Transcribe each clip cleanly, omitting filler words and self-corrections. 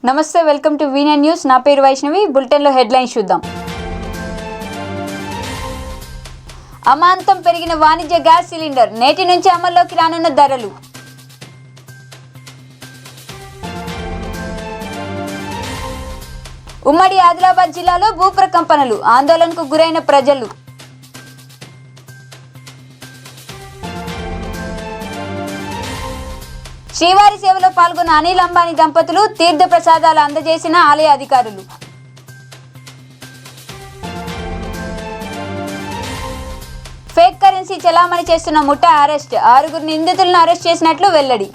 నమస్తే, welcome to వీనెన్ news. నా పేరు వైష్ణవి. బులెటిన్లో హెడ్లైన్స్ చూద్దాం. అమాంతం పెరిగిన వాణిజ్య గ్యాస్ సిలిండర్, నేటి నుంచి అమల్లోకి రానున్న ధరలు. ఉమ్మడి ఆదిలాబాద్ జిల్లాలో భూప్రకంపనలు, ఆందోళనకు గురైన ప్రజలు. శ్రీవారి సేవలో పాల్గొన్న అనిల్ అంబానీ దంపతులు, తీర్థ ప్రసాదాలు అందజేసిన ఆలయ అధికారులు. ఫేక్ కరెన్సీ చెలామణి చేస్తున్న ముఠా అరెస్ట్, 6 నిందితులను అరెస్ట్ చేసినట్లు వెల్లడి.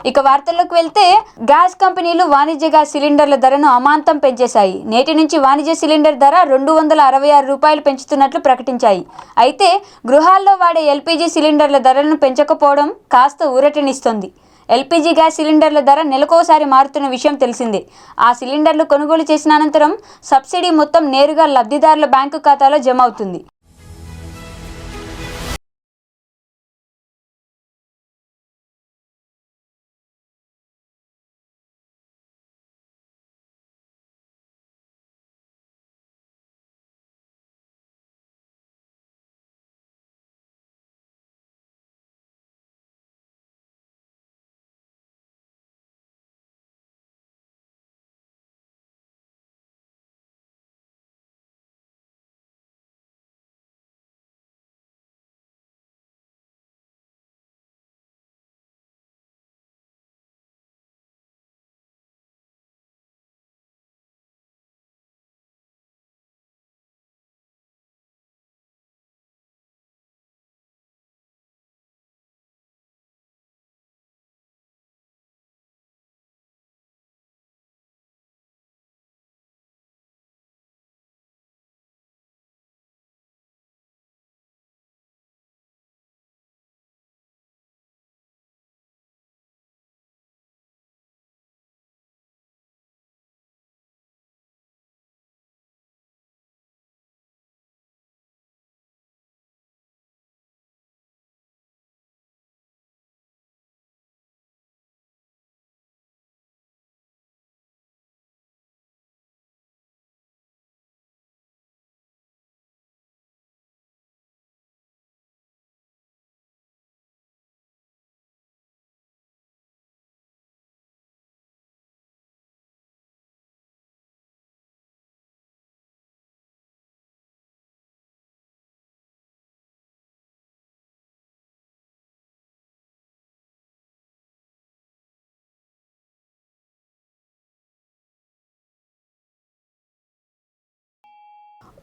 ఇక వార్తల్లోకి వెళ్తే, గ్యాస్ కంపెనీలు వాణిజ్య గ్యాస్ సిలిండర్ల ధరను అమాంతం పెంచేశాయి. నేటి నుంచి వాణిజ్య సిలిండర్ ధర 266 రూపాయలు పెంచుతున్నట్లు ప్రకటించాయి. అయితే గృహాల్లో వాడే ఎల్పీజీ సిలిండర్ల ధరలను పెంచకపోవడం కాస్త ఊరటనిస్తోంది. ఎల్పీజీ గ్యాస్ సిలిండర్ల ధర నెలకోసారి మారుతున్న విషయం తెలిసిందే. ఆ సిలిండర్లు కొనుగోలు చేసిన అనంతరం సబ్సిడీ మొత్తం నేరుగా లబ్ధిదారుల బ్యాంకు ఖాతాలో జమ అవుతుంది.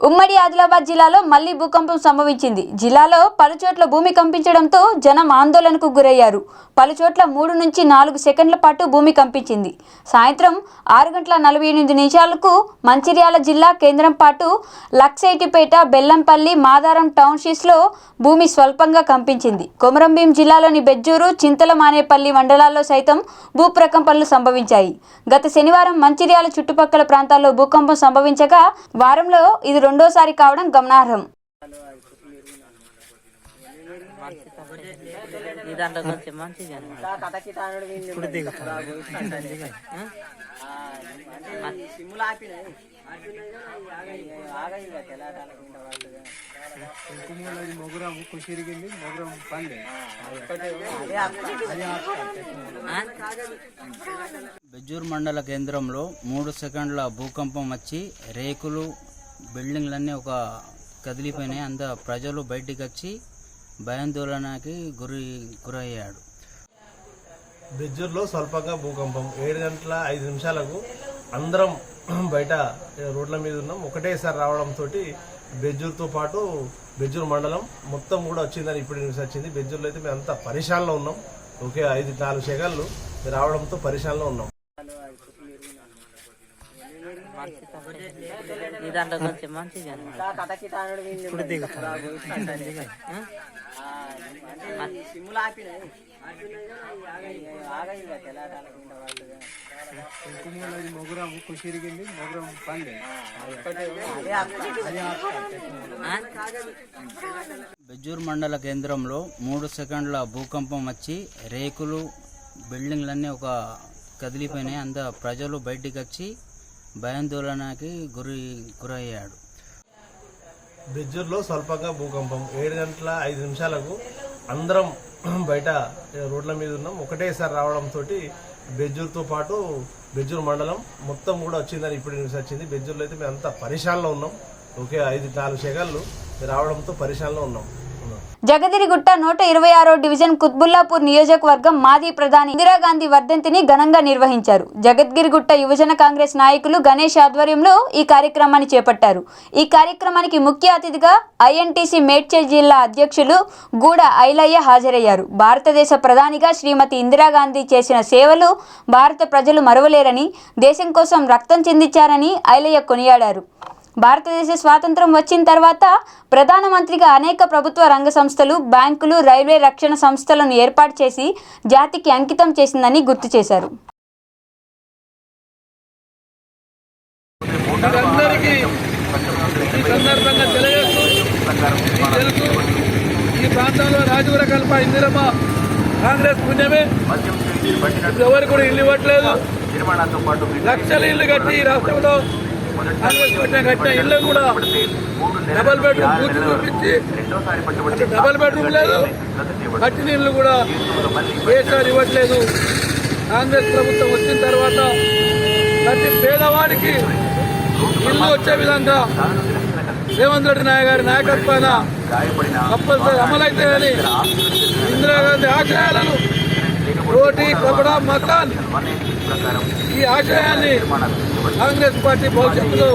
ఉమ్మడి ఆదిలాబాద్ జిల్లాలో మళ్లీ భూకంపం సంభవించింది. జిల్లాలో పలుచోట్ల భూమి కంపించడంతో జనం ఆందోళనకు గురయ్యారు. పలుచోట్ల 3 నుంచి 4 సెకండ్ల పాటు భూమి కంపించింది. సాయంత్రం 6:48 మంచిర్యాల జిల్లా కేంద్రం పాటు లక్సేటిపేట, బెల్లంపల్లి, మాదారం టౌన్షిప్స్లో భూమి స్వల్పంగా కంపించింది. కొమరంభీం జిల్లాలోని బెజ్జూరు, చింతల మానేపల్లి మండలాల్లో సైతం భూప్రకంపనలు సంభవించాయి. గత శనివారం మంచిర్యాల చుట్టుపక్కల ప్రాంతాల్లో భూకంపం సంభవించగా వారంలో ఇది రెండోసారి కావడం గమనార్హం. బెజ్జూర్ మండల కేంద్రంలో 3 సెకండ్ల భూకంపం వచ్చి రేకులు, బిల్డింగ్లన్నీ ఒక కదిలిపోయినాయి. అంత ప్రజలు బయటికి వచ్చి భయాందోళనకి గురయ్యాడు. బెజ్జూర్లో స్వల్పంగా భూకంపం 7:05 అందరం బయట రోడ్ల మీద ఉన్నాం. ఒకటేసారి రావడంతో బెజ్జూర్తో పాటు బెజ్జూర్ మండలం మొత్తం కూడా వచ్చిందని ఇప్పుడు న్యూస్ వచ్చింది. బెజ్జూర్లో అయితే మేము అంతా పరిశాలలో ఉన్నాం. ఒకే 4 సెకండ్లు రావడంతో పరిశాలలో ఉన్నాం. బెజ్జూర్ మండల కేంద్రంలో 3 సెకండ్ల భూకంపం వచ్చి రేకులు, బిల్డింగ్లన్నీ ఒక కదిలిపోయినాయి. అంత ప్రజలు బయటికి వచ్చి భయాందోళనకి గురయ్యాడు. బెజ్జూర్లో స్వల్పంగా భూకంపం 7 గంటల 5 నిమిషాలకు అందరం బయట రోడ్ల మీద ఉన్నాం. ఒకటేసారి రావడంతో బెజ్జూర్తో పాటు బెజ్జూర్ మండలం మొత్తం కూడా వచ్చిందని ఇప్పుడు న్యూస్ వచ్చింది. బెజ్జూర్లో అయితే మేము అంతా పరిశాలలో ఉన్నాం. ఒకే 4 సెకన్లు రావడంతో పరిశాలలో ఉన్నాం. జగదిరిగుట్ట 126వ డివిజన్ కుత్బుల్లాపూర్ నియోజకవర్గం మాజీ ప్రధాని ఇందిరాగాంధీ వర్ధంతిని ఘనంగా నిర్వహించారు. జగద్గిరిగుట్ట యువజన కాంగ్రెస్ నాయకులు గణేష్ ఆధ్వర్యంలో ఈ కార్యక్రమాన్ని చేపట్టారు. ఈ కార్యక్రమానికి ముఖ్య అతిథిగా ఐఎన్టీసీ మేడ్చల్ జిల్లా అధ్యక్షులు గూడ ఐలయ్య హాజరయ్యారు. భారతదేశ ప్రధానిగా శ్రీమతి ఇందిరాగాంధీ చేసిన సేవలు భారత ప్రజలు మరవలేరని, దేశం కోసం రక్తం చిందించారని ఐలయ్య కొనియాడారు. భారతదేశ స్వాతంత్రం వచ్చిన తర్వాత ప్రధానమంత్రిగా అనేక ప్రభుత్వ రంగ సంస్థలు, బ్యాంకులు, రైల్వే రక్షణ సంస్థలను ఏర్పాటు చేసి జాతికి అంకితం చేసిందని గుర్తు చేశారు. ఈ ప్రాంతంలో రాజగుర కల్ప ఇందిరమ్మ కాంగ్రెస్ పుణ్యమే ఎవరు కూడా ఇల్లు ఇవ్వట్లేదు. లక్షల ఇల్లు కట్టి ఈ రాష్ట్రంలో కాంగ్రెస్ కట్టిన ఇల్లు కూడా డబల్ బెడ్రూమ్ పూర్తి చూపించి డబల్ బెడ్రూమ్ లేదు, కట్టిన ఇల్లు కూడా కేసీఆర్ ఇవ్వట్లేదు. కాంగ్రెస్ ప్రభుత్వం వచ్చిన తర్వాత ప్రతి పేదవాడికి ఇల్లు వచ్చే విధంగా రేవంత్ రెడ్డి నాయక్ గారి నాయకత్వాన కంపల్సరీ అమలైతాయని ఇందిరాగాంధీ ఆశయాలను రోటీ కపడా మకాన్ ఈ ఆశయాన్ని కాంగ్రెస్ పార్టీ భవిష్యత్తులో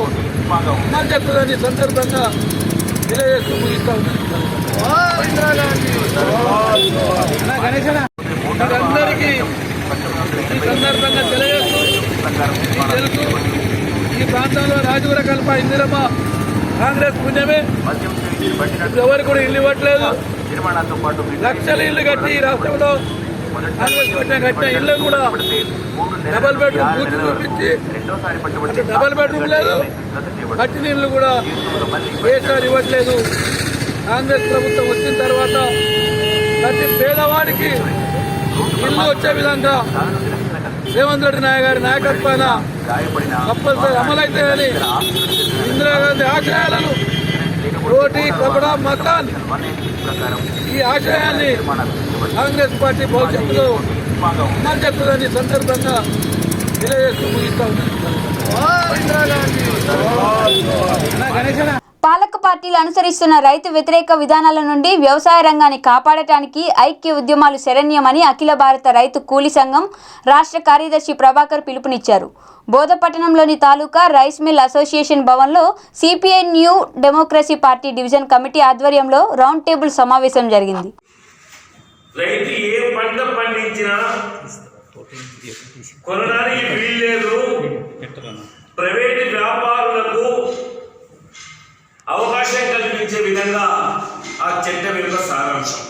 అమలు చేస్తుందని సందర్భంగా తెలియజేస్తూ ముగిస్తాం. అందరికీ ఈ సందర్భంగా తెలియజేస్తూ తెలుసు ఈ ప్రాంతంలో రాజగుర కల్ప ఇందిరమ్మ కాంగ్రెస్ పుణ్యమే ఎవరు కూడా ఇల్లు ఇవ్వట్లేదు. లక్షల ఇల్లు కట్టి ఈ రాష్ట్రంలో కాంగ్రెస్ కట్టిన ఇల్లు కూడా డబల్ బెడ్రూమ్ పూర్తి చూపించి డబల్ బెడ్రూమ్ లేదు, కట్టిన ఇల్లు కూడా కేసీఆర్ ఇవ్వట్లేదు. కాంగ్రెస్ ప్రభుత్వం వచ్చిన తర్వాత ప్రతి పేదవాడికి ఇల్లు వచ్చే విధంగా రేవంత్ రెడ్డి నాయక్ గారి నాయకత్వాన కంపల్సరీ అమలైతాయని ఇందిరాగాంధీ ఆశయాలను రోటీ కపడా మకాన్ ఈ ఆశయాన్ని కాంగ్రెస్ పార్టీ భవిష్యత్తులో అమలు చేస్తుందని సందర్భంగా తెలియజేస్తూ ముగిస్తాం. పాలక పార్టీలు అనుసరిస్తున్న రైతు వ్యతిరేక విధానాల నుండి వ్యవసాయ రంగాన్ని కాపాడటానికి ఐక్య ఉద్యమాలు శరణ్యమని అఖిల భారత రైతు కూలీ సంఘం రాష్ట్ర కార్యదర్శి ప్రభాకర్ పిలుపునిచ్చారు. బోధపట్టణంలోని తాలూకా రైస్ మిల్ అసోసియేషన్ భవన్లో CPI new democracy party division committee ఆధ్వర్యంలో రౌండ్ టేబుల్ సమావేశం జరిగింది. రైతు ఏ పంట పండించినా కొనడానికి వీల్లేదు. ప్రైవేటు వ్యాపారులకు అవకాశం కల్పించే విధంగా ఆ చట్టం యొక్క సారాంశం.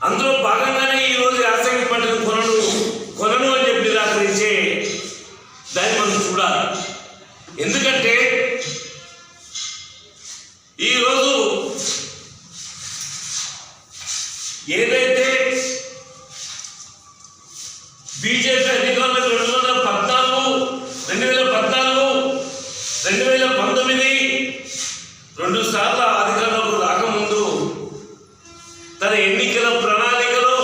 అందులో భాగంగానే ఈరోజు యాసంగి పంటను కొనను అని చెప్పి నిరాకరించే దాన్ని మనం చూడాలి. ఎందుకంటే ఈరోజు ఏదైతే బీజేపీ అధికారులకు 2019 2 సార్ల అధికారంలోకి రాకముందు తన ఎన్నికల ప్రణాళికలో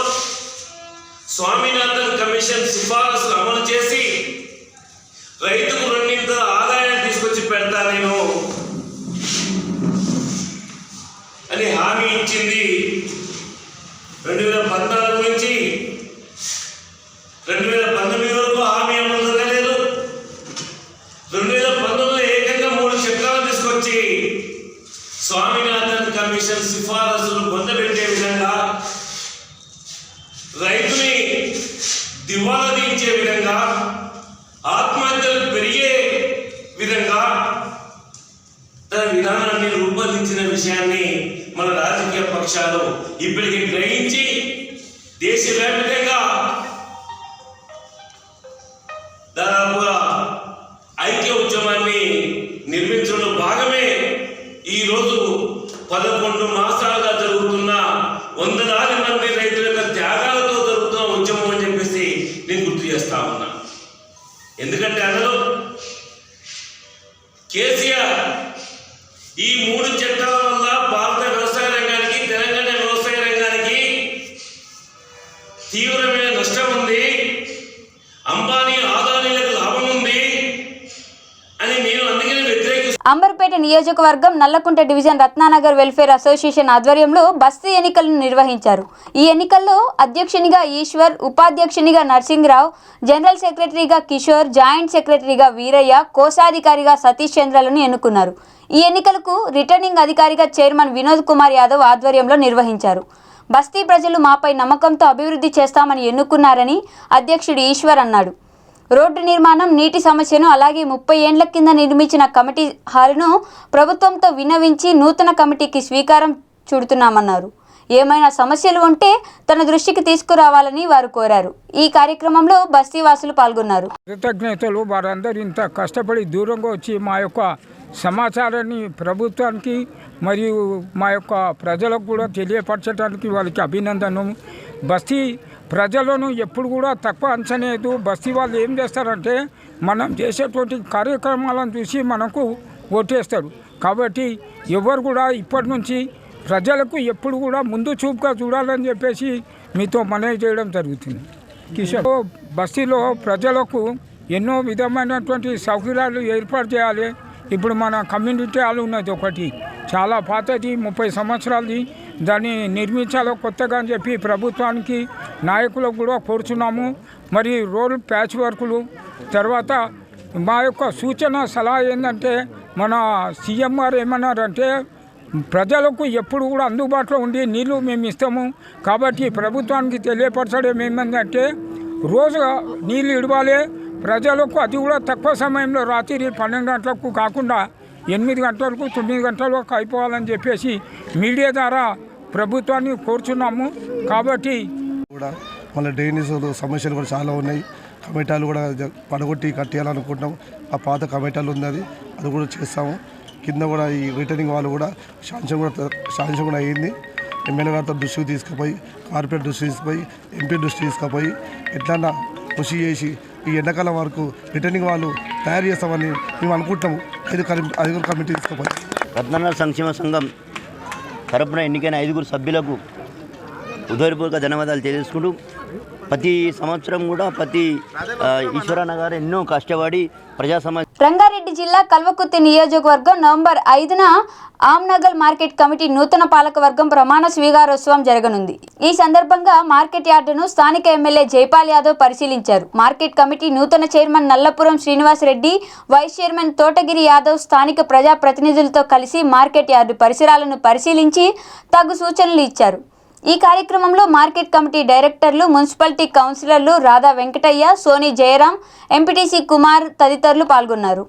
స్వామినాథన్ కమిషన్ సిఫారసులు అమలు చేసి రైతుకు 2 ఆదాయాన్ని తీసుకొచ్చి పెడతా నేను అని హామీ ఇచ్చింది. 2014 నుంచి 2019 వరకు హామీ అమలు జరగలేదు. 2019లో ఏకంగా 3 చక్రాలు తీసుకొచ్చి స్వామినాథన్ కమిషన్ సిఫారసులు పొందబెట్టే విధంగా, రైతుని దివాలా తీయించే విధంగా, ఆత్మహత్యలు పెరిగే విధంగా తన విధానాన్ని రూపొందించిన విషయాన్ని మన రాజకీయ పక్షాలు ఇప్పటికీ గ్రహించి దేశవ్యాప్తంగా దాదాపుగా ఐక్య ఉద్యమాన్ని నిర్మించడంలో భాగమే ఈరోజు 11 మాసాలుగా జరుగుతున్న 100,000 మంది రైతుల యొక్క త్యాగాలతో చేస్తా ఉన్నా. ఎందుకంటే అందులో కేసీఆర్ ఈ 3 చట్టాల వల్ల భారత వ్యవసాయ రంగానికి, తెలంగాణ వ్యవసాయ రంగానికి తీవ్రమైన నష్టం ఉంది, అంబానీ ఆదానీలకు లాభం ఉంది అని మేము అందుకనే వ్యతిరేకిస్తాం. అంబర్పేట నియోజకవర్గం Nallakunta division Ratnanagar welfare association ఆధ్వర్యంలో బస్తీ ఎన్నికలను నిర్వహించారు. ఈ ఎన్నికల్లో అధ్యక్షునిగా ఈశ్వర్, ఉపాధ్యక్షునిగా నర్సింగ్రావు, జనరల్ సెక్రటరీగా కిషోర్, జాయింట్ సెక్రటరీగా వీరయ్య, కోశాధికారిగా సతీష్ చంద్రలను ఎన్నుకున్నారు. ఈ ఎన్నికలకు రిటర్నింగ్ అధికారిగా చైర్మన్ వినోద్ కుమార్ యాదవ్ ఆధ్వర్యంలో నిర్వహించారు. బస్తీ ప్రజలు మాపై నమ్మకంతో అభివృద్ధి చేస్తామని ఎన్నుకున్నారని అధ్యక్షుడు ఈశ్వర్ అన్నాడు. రోడ్డు నిర్మాణం, నీటి సమస్యను, అలాగే 30 ఏండ్ల కింద నిర్మించిన కమిటీ హాలును ప్రభుత్వంతో విన్నవించి నూతన కమిటీకి స్వీకారం చుడుతున్నామన్నారు. ఏమైనా సమస్యలు ఉంటే తన దృష్టికి తీసుకురావాలని వారు కోరారు. ఈ కార్యక్రమంలో బస్తీవాసులు పాల్గొన్నారు. కృతజ్ఞతలు. వారందరూ ఇంత కష్టపడి దూరంగా వచ్చి మా యొక్క సమాచారాన్ని ప్రభుత్వానికి మరియు మా యొక్క ప్రజలకు కూడా తెలియపరచడానికి వాళ్ళకి అభినందనం. బస్తీ ప్రజలను ఎప్పుడు కూడా తక్కువ అంచనేదు. బస్తీ వాళ్ళు ఏం చేస్తారంటే మనం చేసేటువంటి కార్యక్రమాలను చూసి మనకు ఓటేస్తారు. కాబట్టి ఎవరు కూడా ఇప్పటి నుంచి ప్రజలకు ఎప్పుడు కూడా ముందు చూపుగా చూడాలని చెప్పేసి మీతో మనవి చేయడం జరుగుతుంది. కిషోర్, బస్తీలో ప్రజలకు ఎన్నో విధమైనటువంటి సౌకర్యాలు ఏర్పాటు చేయాలి. ఇప్పుడు మన కమ్యూనిటీ హాల్ ఉన్నది ఒకటి, చాలా పాతది, 30 సంవత్సరాలది. దాన్ని నిర్మించాలో కొత్తగా అని చెప్పి ప్రభుత్వానికి, నాయకులకు కూడా కోరుచున్నాము. మరి రోడ్ ప్యాచ్ వర్కులు, తర్వాత మా యొక్క సూచన సలహా ఏంటంటే మన సీఎం గారు ఏమన్నారంటే ప్రజలకు ఎప్పుడు కూడా అందుబాటులో ఉండి నీళ్లు మేము ఇస్తాము. కాబట్టి ప్రభుత్వానికి తెలియపరచడం ఏమంటే రోజు నీళ్ళు ఇవ్వాలి ప్రజలకు. అది కూడా తక్కువ సమయంలో, రాత్రి 12 గంటలకు కాకుండా 8 గంటలకు 9 గంటలకు అయిపోవాలని చెప్పేసి మీడియా ద్వారా ప్రభుత్వాన్ని కోరుచున్నాము. కాబట్టి కూడా మళ్ళీ డ్రైనేజ్ సమస్యలు కూడా చాలా ఉన్నాయి. కమిటాలు కూడా పడగొట్టి కట్టేయాలనుకుంటున్నాం. ఆ పాత కమిటాలు ఉన్నది, అది కూడా చేస్తాము. కింద కూడా ఈ రిటర్నింగ్ వాళ్ళు కూడా శాంక్షన్ కూడా అయ్యింది. ఎమ్మెల్యే గారితో దృష్టికి తీసుకుపోయి, కార్పొరేట్ దృష్టి తీసుకుపోయి, ఎంపీ దృష్టి తీసుకుపోయి ఎట్లన్నా కృషి చేసి ఈ ఎండాకాలం వరకు రిటర్నింగ్ వాళ్ళు తయారు చేస్తామని మేము అనుకుంటాము. 5 కమిటీ తీసుకుపోయి రత్నానగర్ సంక్షేమ సంఘం తరపున ఎన్నికైన 5 సభ్యులకు ఉదయపూర్వక ధన్యవాదాలు తెలియజేసుకుంటూ, ప్రతి సంవత్సరం కూడా ఈశ్వరన్న గారు ఎన్నో కష్టపడి రంగారెడ్డి జిల్లా కల్వకుర్తి నియోజకవర్గం నవంబర్ 5న ఆమ్నగల్ మార్కెట్ కమిటీ నూతన పాలకవర్గం ప్రమాణ స్వీకారోత్సవం జరగనుంది. ఈ సందర్భంగా మార్కెట్ యార్డును స్థానిక ఎమ్మెల్యే జైపాల్ యాదవ్ పరిశీలించారు. మార్కెట్ కమిటీ నూతన chairman Nallapuram Srinivas Reddy, vice chairman Thotagiri Yadav స్థానిక ప్రజా ప్రతినిధులతో కలిసి మార్కెట్ యార్డు పరిసరాలను పరిశీలించి తగు సూచనలు ఇచ్చారు. ఈ కార్యక్రమంలో మార్కెట్ కమిటీ డైరెక్టర్లు, మున్సిపాలిటీ కౌన్సిలర్లు రాధా వెంకటయ్య, సోని జయరాం, ఎంపీటీసీ కుమార్ తదితరులు పాల్గొన్నారు.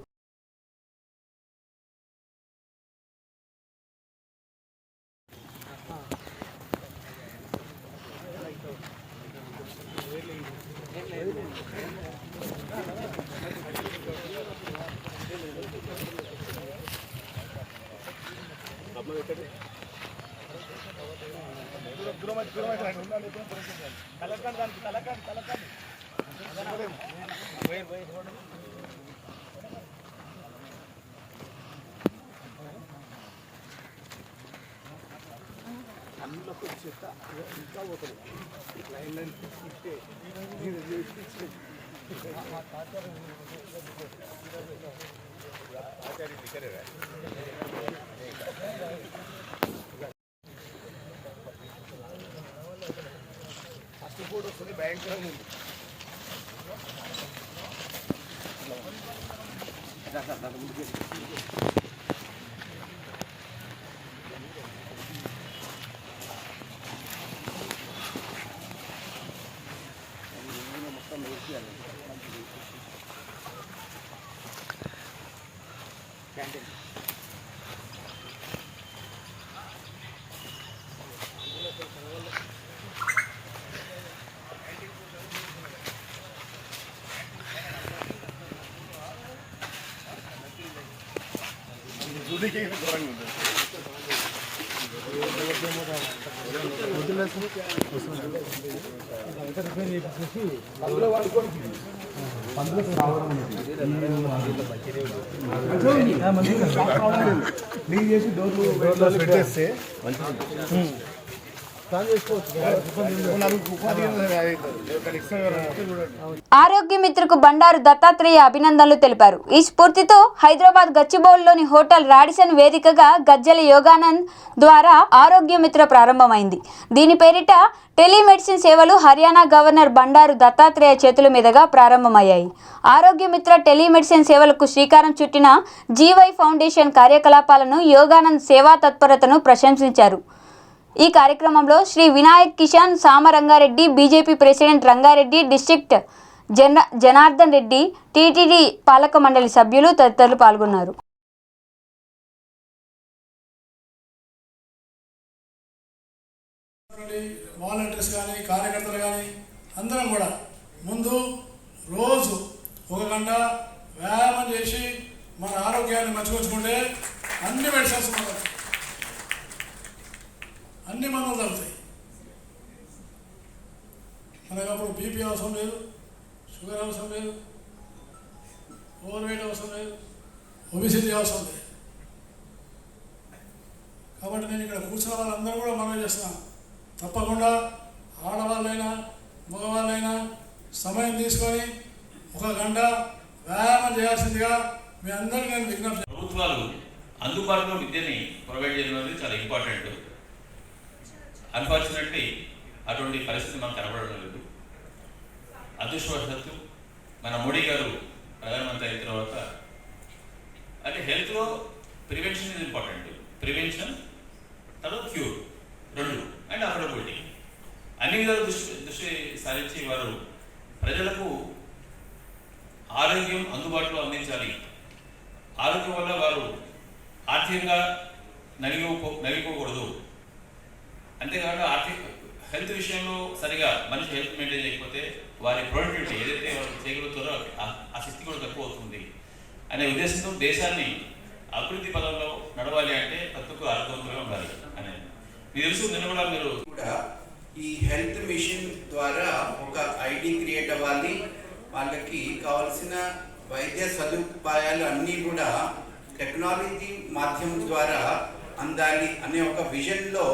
పెట్టేస్తే ఆరోగ్య మిత్రకు బండారు దత్తాత్రేయ అభినందనలు తెలిపారు. ఈ స్ఫూర్తితో హైదరాబాద్ గచ్చిబౌలిలోని హోటల్ రాడిసన్ వేదికగా గజ్జల యోగానంద్ ద్వారా ఆరోగ్య మిత్ర ప్రారంభమైంది. దీని పేరిట టెలిమెడిసిన్ సేవలు హర్యానా గవర్నర్ బండారు దత్తాత్రేయ చేతుల మీదుగా ప్రారంభమయ్యాయి. ఆరోగ్య మిత్ర టెలిమెడిసిన్ సేవలకు శ్రీకారం చుట్టిన జీవై ఫౌండేషన్ కార్యకలాపాలను యోగానంద్ సేవా తత్పరతను ప్రశంసించారు. ఈ కార్యక్రమంలో Shri Vinayak Kishan Samarangareddy, BJP president Rangareddy, district Janardhan Reddy, TTD పాలక మండలి సభ్యులు తదితరులు పాల్గొన్నారు. వాలంటీర్స్ కానీ కార్యకర్తలు కానీ అందరం కూడా ముందు రోజు 1 గంట వ్యాయామం చేసి మన ఆరోగ్యాన్ని మంచిగా అన్ని మెడిసిన్స్ అన్ని మందులు తగ్గుతాయి. మనకు అప్పుడు బీపీ అవసరం లేదు, షుగర్ అవసరం లేదు, ఓవర్ వెయిట్ అవసరం లేదు, ఒబిసిటీ అవసరం లేదు. కాబట్టి నేను ఇక్కడ కూర్చున్న వాళ్ళందరూ కూడా మనం చేస్తున్నాను. తప్పకుండా ఆడవాళ్ళైనా మగవాళ్ళైనా సమయం తీసుకొని 1 గంట వ్యాయామం చేయాల్సిందిగా మీ అందరికీ నేను విజ్ఞప్తి. ప్రభుత్వాలు అందుబాటులో విద్యని ప్రొవైడ్ చేయడం అనేది చాలా ఇంపార్టెంట్. అన్ఫార్చునేట్లీ అటువంటి పరిస్థితి మనకు కనబడడం లేదు. అదృష్టవశాత్తు మన మోడీ గారు ప్రధానమంత్రి అయిన తర్వాత అంటే హెల్త్లో ప్రివెన్షన్ ఇస్ ఇంపార్టెంట్. ప్రివెన్షన్ తర్వాత క్యూర్ 2 అండ్ అఫోర్డబిలిటీ అన్ని విధాలు దృష్టి సారించి వారు ప్రజలకు ఆరోగ్యం అందుబాటులో అందించాలి. ఆరోగ్యం వల్ల వారు ఆర్థికంగా నలిగిపోకూడదు. అంతేకాకుండా హెల్త్ విషయంలో సరిగా మనిషి హెల్త్ మెయింటైన్ చేయకపోతే వారి ప్రొడక్టివిటీ ఏదైతే వాళ్ళు చేయగలుగుతారో ఆ శక్తి కూడా తక్కువ అవుతుంది అనే ఉద్దేశంతో దేశాన్ని అభివృద్ధి పదంలో నడవాలి అంటే ప్రతి ఒక్కరు ఆరోగ్యవంతంగా ఉండాలి అనేది మీకు తెలుసు. నిన్న కూడా మీరు ఈ హెల్త్ మిషన్ ద్వారా ఒక ఐడి క్రియేట్ అవ్వాలి, వాళ్ళకి కావాల్సిన వైద్య సదుపాయాలు అన్నీ కూడా టెక్నాలజీ మాధ్యమం ద్వారా అందాలి అనే ఒక విజన్లో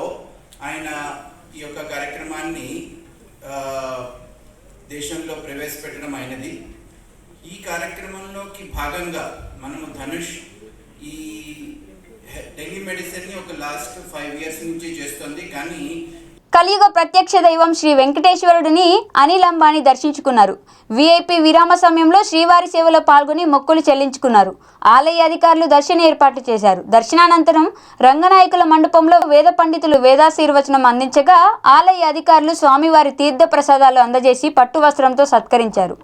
ఆయన ఈ యొక్క కార్యక్రమాన్ని దేశంలో ప్రవేశపెట్టడం అయినది. ఈ కార్యక్రమంలోకి భాగంగా మనము ధనుష్ ఈ టెలిమెడిసిన్ని ఒక లాస్ట్ 5 years నుంచి చేస్తుంది. కానీ కలియుగ ప్రత్యక్ష దైవం శ్రీ వెంకటేశ్వరుడిని అనిల్ అంబానీ దర్శించుకున్నారు. వీఐపీ విరామ సమయంలో శ్రీవారి సేవలో పాల్గొని మొక్కులు చెల్లించుకున్నారు. ఆలయ అధికారులు దర్శన ఏర్పాట్లు చేశారు. దర్శనానంతరం రంగనాయకుల మండపంలో వేద పండితులు వేదాశీర్వచనం అందించగా ఆలయ అధికారులు స్వామివారి తీర్థ ప్రసాదాలు అందజేసి పట్టు వస్త్రంతో సత్కరించారు.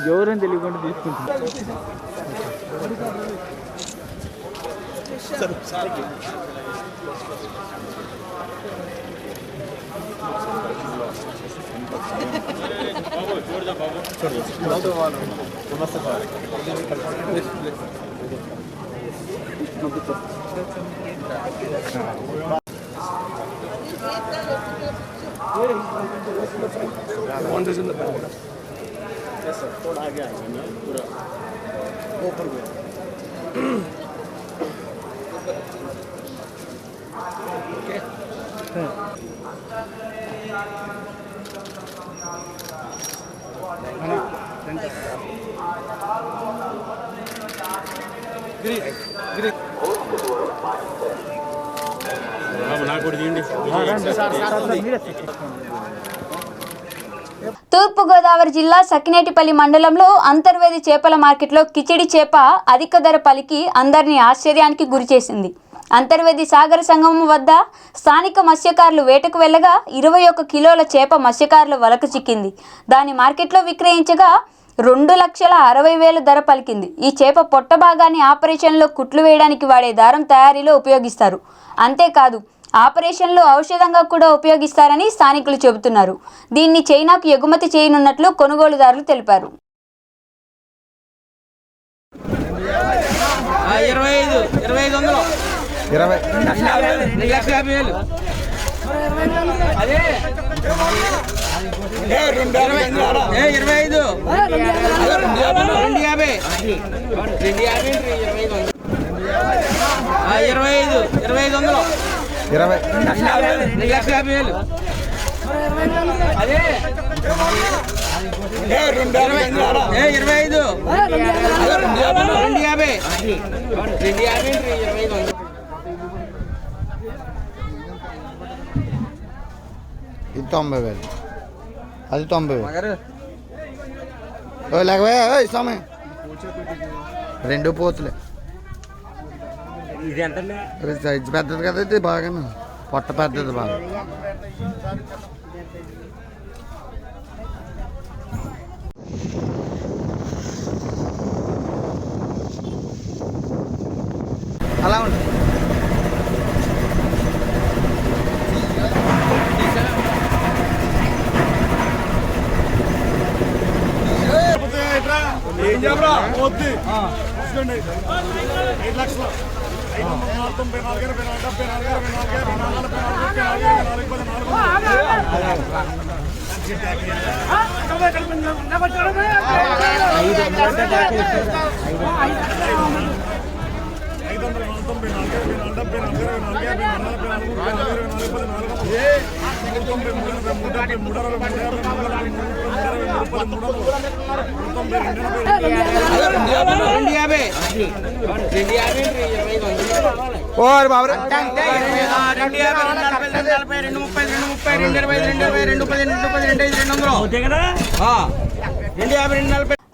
ఎవరని తెలియకుండా తీసుకుంటున్నారు. తూర్పుగోదావరి జిల్లా సకినేటిపల్లి మండలంలో అంతర్వేది చేపల మార్కెట్లో కిచిడి చేప అధిక ధర పలికి అందరినీ ఆశ్చర్యానికి గురిచేసింది. అంతర్వేది సాగర సంగమం వద్ద స్థానిక మత్స్యకారులు వేటకు వెళ్ళగా 21 కిలోల చేప మత్స్యకారుల వలకు చిక్కింది. దాన్ని మార్కెట్లో విక్రయించగా 2,60,000 ధర పలికింది. ఈ చేప పొట్ట భాగాన్ని ఆపరేషన్లో కుట్లు వేయడానికి వాడే దారం తయారీలో ఉపయోగిస్తారు. అంతేకాదు ఆపరేషన్లో ఔషధంగా కూడా ఉపయోగిస్తారని స్థానికులు చెబుతున్నారు. దీన్ని చైనాకు ఎగుమతి చేయనున్నట్లు కొనుగోలుదారులు తెలిపారు. 90,000 అది 90,000 లేకపోతే సమయం 2 పోతులే. సైజ్ పెద్దది కదా, ఇది బాగా పొట్ట పెద్దది బాగా. అలా ఉంటుంది. ఏం చెప్పరా 5 లక్షలు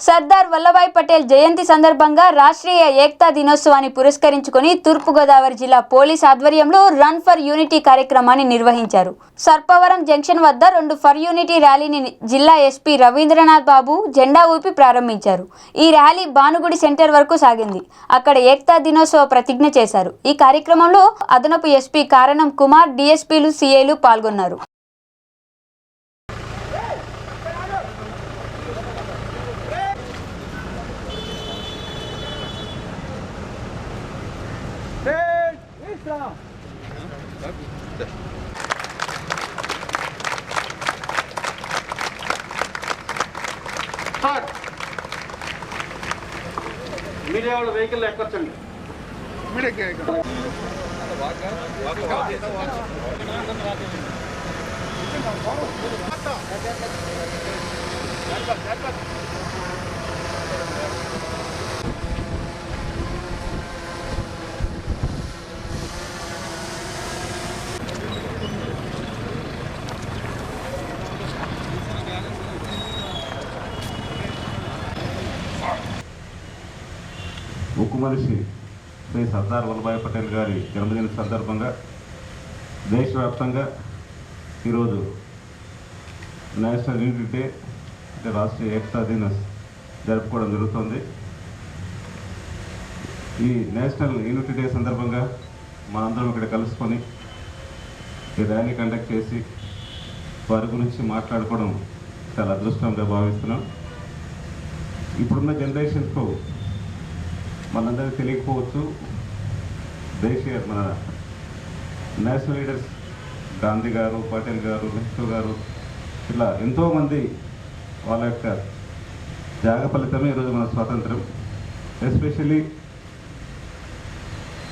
సర్దార్ వల్లభాయ్ పటేల్ జయంతి సందర్భంగా రాష్ట్రీయ ఏకతా దినోత్సవాన్ని పురస్కరించుకొని తూర్పుగోదావరి జిల్లా పోలీస్ ఆధ్వర్యంలో రన్ ఫర్ యూనిటీ కార్యక్రమాన్ని నిర్వహించారు. సర్పవరం జంక్షన్ వద్ద 2 ఫర్ యూనిటీ ర్యాలీని జిల్లా ఎస్పీ రవీంద్రనాథ్ బాబు జెండా ఊపి ప్రారంభించారు. ఈ ర్యాలీ భానుగుడి సెంటర్ వరకు సాగింది. అక్కడ ఏకతా దినోత్సవ ప్రతిజ్ఞ చేశారు. ఈ కార్యక్రమంలో అదనపు ఎస్పీ కారణం కుమార్, డిఎస్పీలు, సిఐలు పాల్గొన్నారు. మీడియా వాళ్ళు వెహికల్ ఎక్కొచ్చండి. ఉక్కు మనిషి శ్రీ సర్దార్ వల్లభాయ్ పటేల్ గారి జన్మదిన సందర్భంగా దేశవ్యాప్తంగా ఈరోజు నేషనల్ యూనిటీ డే అంటే రాష్ట్రీయ ఏకతా దినోత్సవం జరుపుకోవడం జరుగుతుంది. ఈ నేషనల్ యూనిటీ డే సందర్భంగా మనందరం ఇక్కడ కలుసుకొని ఈ ర్యాలీ కండక్ట్ చేసి వారి గురించి మాట్లాడుకోవడం చాలా అదృష్టంగా భావిస్తున్నాం. ఇప్పుడున్న జనరేషన్కు మనందరికీ తెలియకపోవచ్చు, దేశీయ మన నేషనల్ లీడర్స్ గాంధీ గారు, పటేల్ గారు, నెహ్రూ గారు ఇట్లా ఎంతోమంది వాళ్ళ యొక్క త్యాగ ఫలితమే ఈరోజు మన స్వాతంత్రం. ఎస్పెషల్లీ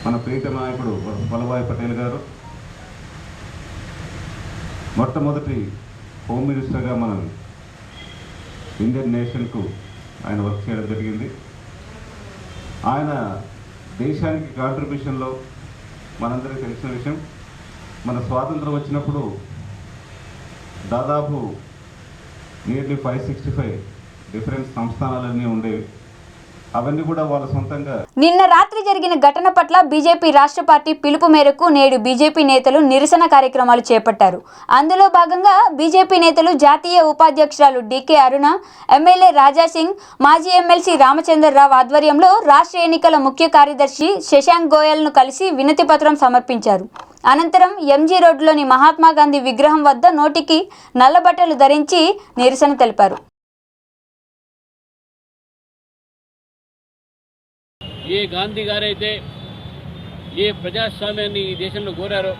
మన ప్రీతమ నాయకుడు వల్లభాయ్ పటేల్ గారు మొట్టమొదటి హోమ్ మినిస్టర్గా మన ఇండియన్ నేషన్కు ఆయన వర్క్ చేయడం జరిగింది. ఆయన దేశానికి కాంట్రిబ్యూషన్లో మనందరికీ తెలిసిన విషయం, మన స్వాతంత్రం వచ్చినప్పుడు దాదాపు నియర్లీ 565 డిఫరెంట్ సంస్థానాలన్నీ ఉండేవి. అవన్నీ కూడా వాళ్ళ సొంతంగా. నిన్న రాత్రి జరిగిన ఘటన పట్ల బీజేపీ రాష్ట్ర పార్టీ పిలుపు మేరకు నేడు బీజేపీ నేతలు నిరసన కార్యక్రమాలు చేపట్టారు. అందులో భాగంగా బీజేపీ నేతలు జాతీయ ఉపాధ్యక్షురాలు డీకే అరుణ, ఎమ్మెల్యే రాజాసింగ్, మాజీ ఎమ్మెల్సీ రామచంద్రరావు ఆధ్వర్యంలో రాష్ట్ర ఎన్నికల ముఖ్య కార్యదర్శి శశాంక్ గోయల్ను కలిసి వినతి పత్రం సమర్పించారు. అనంతరం ఎంజీ రోడ్లోని మహాత్మా గాంధీ విగ్రహం వద్ద నోటికి నల్లబట్టలు ధరించి నిరసన తెలిపారు. ఏ గాంధీ గారైతే ఏ ప్రజాస్వామ్యాన్ని ఈ దేశంలో కోరారో,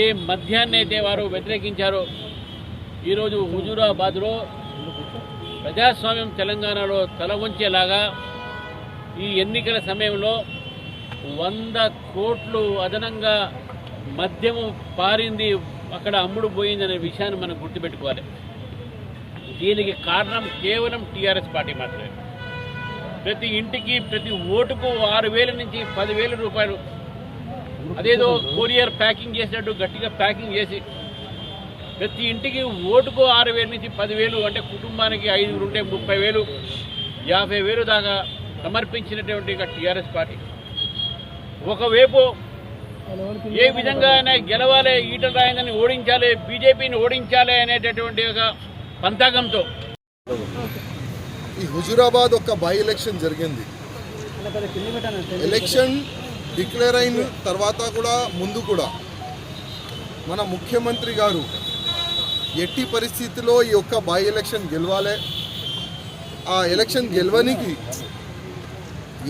ఏ మద్యాన్ని అయితే వారు వ్యతిరేకించారో, ఈరోజు హుజూరాబాద్లో ప్రజాస్వామ్యం తెలంగాణలో తల వంచేలాగా ఈ ఎన్నికల సమయంలో 100 కోట్లు అదనంగా మద్యము పారింది, అక్కడ అమ్ముడు పోయిందనే విషయాన్ని మనం గుర్తుపెట్టుకోవాలి. దీనికి కారణం కేవలం టీఆర్ఎస్ పార్టీ మాత్రమే. ప్రతి ఇంటికి ప్రతి ఓటుకు 6,000 నుంచి 10,000 రూపాయలు, అదేదో కొరియర్ ప్యాకింగ్ చేసినట్టు గట్టిగా ప్యాకింగ్ చేసి ప్రతి ఇంటికి ఓటుకు 6,000 నుంచి 10,000, అంటే కుటుంబానికి 5 ఉంటే 30,000, 50,000 దాకా సమర్పించినటువంటి టీఆర్ఎస్ పార్టీ. ఒకవైపు ఏ విధంగా అయినా గెలవాలి, ఈటల రాజేందర్ని ఓడించాలి, బీజేపీని ఓడించాలి అనేటటువంటి ఒక పంతాగంతో ఈ హుజూరాబాద్ ఒక బై ఎలక్షన్ జరిగింది. ఎలక్షన్ డిక్లేర్ అయిన తర్వాత కూడా ముందు కూడా మన ముఖ్యమంత్రి గారు ఎట్టి పరిస్థితిలో ఈ యొక్క బై ఎలక్షన్ గెలవాలి, ఆ ఎలక్షన్ గెలవనికి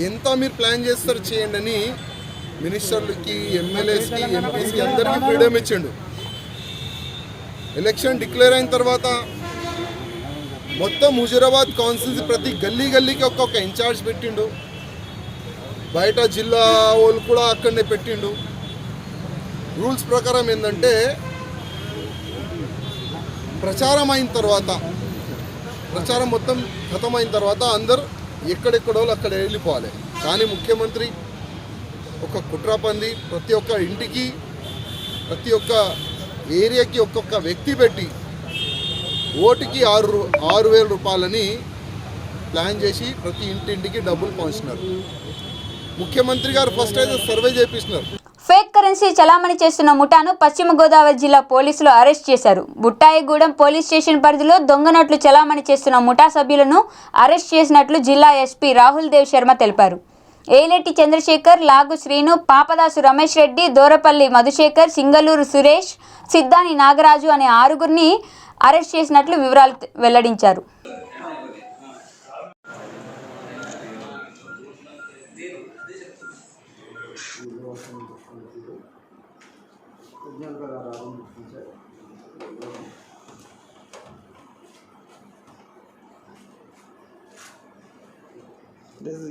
ఎంత మీరు ప్లాన్ చేస్తారు చేయండి అని మినిస్టర్లకి, ఎమ్మెల్యేస్కి, ఎంపీస్కి అందరికీ ఫ్రీడమ్ ఇచ్చిండు. ఎలక్షన్ డిక్లేర్ అయిన తర్వాత మొత్తం హుజూరాబాద్ కాన్స్టిట్యూన్సీ ప్రతి గల్లీ గల్లీకి ఒక్కొక్క ఇన్ఛార్జ్ పెట్టిండు. బయట జిల్లా వాళ్ళు కూడా అక్కడనే పెట్టిండు. రూల్స్ ప్రకారం ఏంటంటే ప్రచారం అయిన తర్వాత, ప్రచారం మొత్తం ఖతమైన తర్వాత అందరు ఎక్కడెక్కడో అక్కడ వెళ్ళిపోవాలి. కానీ ముఖ్యమంత్రి ఒక కుట్ర పంది ప్రతి ఒక్క ఇంటికి, ప్రతి ఒక్క ఏరియాకి ఒక్కొక్క వ్యక్తి పెట్టి ఓటుకి 6,000 రూపాయలని ప్లాన్ చేసి ప్రతి ఇంటింటికి డబ్బులు పంచుతున్నారు. ముఖ్యమంత్రి గారు ఫస్ట్ అయితే సర్వే చేపిస్తున్నారు. ఫేక్ కరెన్సీ చలామణి చేస్తున్న ముఠాను పశ్చిమ గోదావరి జిల్లా పోలీసులు అరెస్ట్ చేశారు. బుట్టాయిగూడెం పోలీస్ స్టేషన్ పరిధిలో దొంగ నోట్లు చలామణి చేస్తున్న ముఠా సభ్యులను అరెస్ట్ చేసినట్లు జిల్లా ఎస్పీ రాహుల్ దేవ్ శర్మ తెలిపారు. ఏలేటి చంద్రశేఖర్, లాగు శ్రీను, పాపదాసు రమేష్ రెడ్డి, దూరపల్లి మధుశేఖర్, సింగళూరు సురేష్, సిద్ధాని నాగరాజు అనే 6గురిని అరెస్ట్ చేసినట్లు వివరాలు వెల్లడించారు.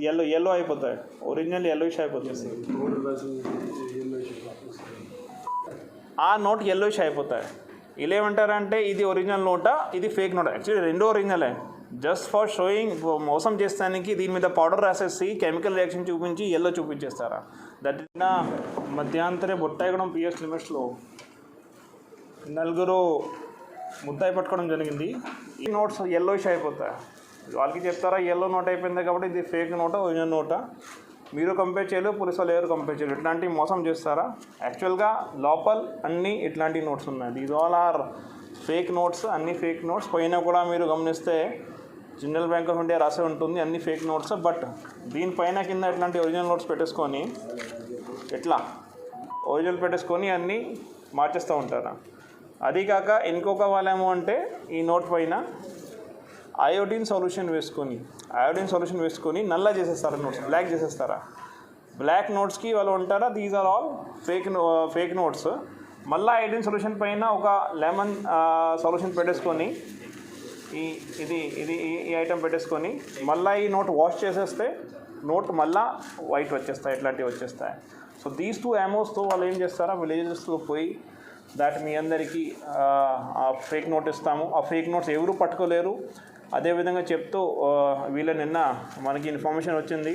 yellow అయిపోతాయి, ఒరిజినల్ yellowish అయిపోతుంది. ఆ నోట్ yellowish అయిపోతాయి. ఇలా ఏమంటారంటే ఇది ఒరిజినల్ నోటా, ఇది ఫేక్ నోటా? యాక్చువల్లీ రెండు ఒరిజినలే. జస్ట్ ఫర్ షోయింగ్, మోసం చేస్తానికి దీని మీద పౌడర్ రాసేసి కెమికల్ రియాక్షన్ చూపించి ఎల్లో చూపించేస్తారా? దట్ నా మధ్యాంతరే బుట్టాయిగూడెం పిఎస్ లిమిట్స్లో 4 ముద్దాయి పట్టుకోవడం జరిగింది. ఈ నోట్స్ yellowish అయిపోతాయి. వాళ్ళకి చెప్తారా ఎల్లో నోట్ అయిపోయింది కాబట్టి ఇది ఫేక్ నోటా ఒరిజినల్ నోటా? మీరు కంపేర్ చేయలేరు, పోలీసు వాళ్ళు ఎవరు కంపేర్ చేయలేరు. ఇట్లాంటివి మోసం చేస్తారా? యాక్చువల్గా లోపల అన్నీ ఇట్లాంటి నోట్స్ ఉన్నాయి. These all are fake notes, అన్ని ఫేక్ నోట్స్. పైన కూడా మీరు గమనిస్తే జనరల్ బ్యాంక్ ఆఫ్ ఇండియా రాసే ఉంటుంది, అన్ని ఫేక్ నోట్స్. బట్ దీనిపైన కింద ఇట్లాంటి ఒరిజినల్ నోట్స్ పెట్టేసుకొని ఎట్లా ఒరిజినల్ పెట్టేసుకొని అన్నీ మార్చేస్తూ ఉంటారా? అది కాక ఇంకొక వాళ్ళేమో అంటే ఈ నోట్ పైన అయోడిన్ సొల్యూషన్ వేసుకొని నల్లా చేసేస్తారా నోట్స్, బ్లాక్ చేసేస్తారా? బ్లాక్ నోట్స్కి వాళ్ళు ఉంటారా? These are all fake notes. మళ్ళీ అయోడిన్ సొల్యూషన్ పైన ఒక లెమన్ సొల్యూషన్ పెట్టేసుకొని ఈ ఐటెం పెట్టేసుకొని మళ్ళీ ఈ నోట్ వాష్ చేసేస్తే నోట్ మళ్ళీ వైట్ వచ్చేస్తాయి, ఇట్లాంటివి వచ్చేస్తాయి. సో దీస్ 2 యామోస్తో వాళ్ళు ఏం చేస్తారా, విలేజెస్లో పోయి దాట్ మీ అందరికీ ఆ ఫేక్ నోట్ ఇస్తాము. ఆ ఫేక్ నోట్స్ ఎవరు పట్టుకోలేరు. అదేవిధంగా చెప్తూ వీళ్ళ నిన్న మనకి ఇన్ఫర్మేషన్ వచ్చింది,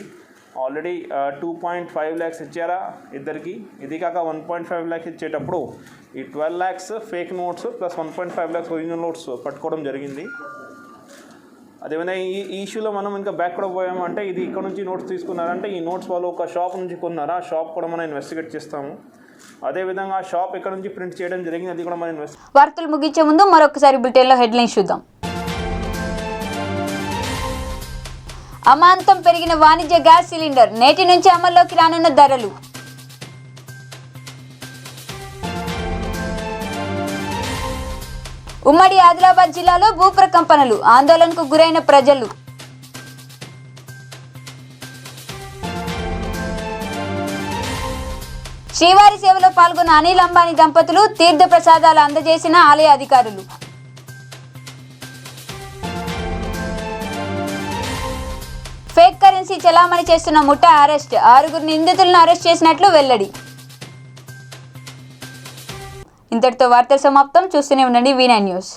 ఆల్రెడీ 2.5 lakhs ఇచ్చారా ఇద్దరికి. ఇది కాక 1.5 lakhs ఇచ్చేటప్పుడు ఈ 12 lakhs fake notes plus 1.5 lakhs original notes పట్టుకోవడం జరిగింది. అదేవిధంగా ఈ ఇష్యూలో మనం ఇంకా బ్యాక్ కూడా పోయామంటే ఇది ఇక్కడ నుంచి నోట్స్ తీసుకున్నారంటే ఈ నోట్స్ వాళ్ళు ఒక షాప్ నుంచి కొన్నారా, ఆ షాప్ కూడా మనం ఇన్వెస్టిగేట్ చేస్తాము. అదేవిధంగా ఆ షాప్ ఇక్కడ నుంచి ప్రింట్ చేయడం జరిగింది, అది కూడా మనం వార్తలు ముగించే ముందు మరొకసారి బులెటిన్లో హెడ్లైన్స్ చూద్దాం. అమాంతం పెరిగిన వాణిజ్య గ్యాస్ సిలిండర్, నేటి నుంచి అమల్లోకి రానున్న ధరలు. ఉమ్మడి ఆదిలాబాద్ జిల్లాలో భూప్రకంపనలు, ఆందోళనకు గురైన ప్రజలు. శ్రీవారి సేవలో పాల్గొన్న అనిల్ అంబానీ దంపతులు, తీర్థ ప్రసాదాలు అందజేసిన ఆలయ అధికారులు. ఫేక్ కరెన్సీ చలామణి చేస్తున్న ముఠా అరెస్ట్, 6 నిందితులను అరెస్ట్ చేసినట్లు వెల్లడి. ఇంతటితో వార్తలు సమాప్తం. చూస్తూనే ఉండండి V9 న్యూస్.